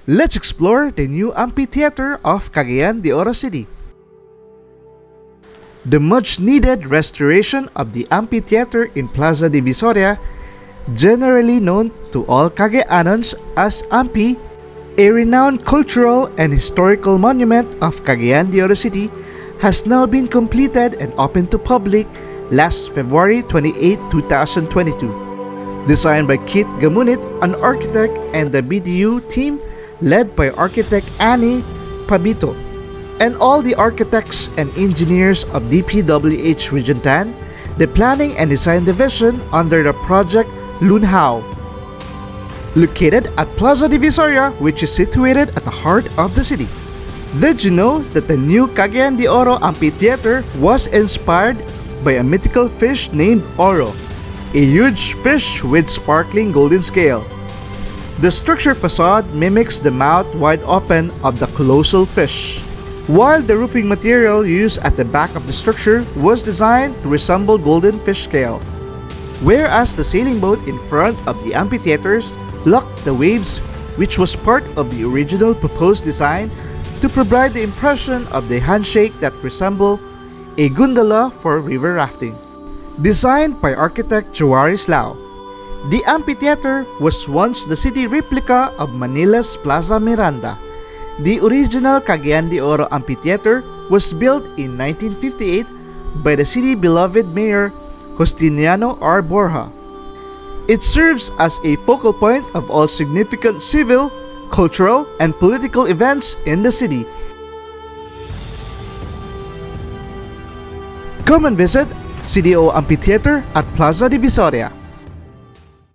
Let's explore the new amphitheater of Cagayan de Oro City. The much-needed restoration of the amphitheater in Plaza Divisoria, generally known to all Kagay-anons as Amphi, a renowned cultural and historical monument of Cagayan de Oro City, has now been completed and opened to public last February 28, 2022. Designed by Kitz Gomonit, an architect, and the BDU team led by Architect Anne Pabito, and all the architects and engineers of DPWH Region 10, the Planning and Design Division under the Project Lunhaw. Located at Plaza Divisoria, which is situated at the heart of the city. Did you know that the new Cagayan de Oro Amphitheater was inspired by a mythical fish named Oro, a huge fish with sparkling golden scale? The structure facade mimics the mouth wide open of the colossal fish, while the roofing material used at the back of the structure was designed to resemble golden fish scale. Whereas the sailing boat in front of the amphitheaters locked the waves, which was part of the original proposed design to provide the impression of the handshake that resemble a gondola for river rafting. Designed by Architect Joaries Lao, the amphitheater was once the city replica of Manila's Plaza Miranda. The original Cagayan de Oro Amphitheater was built in 1958 by the city-beloved Mayor Justiniano R. Borja. It serves as a focal point of all significant civil, cultural, and political events in the city. Come and visit CDO Amphitheater at Plaza Divisoria.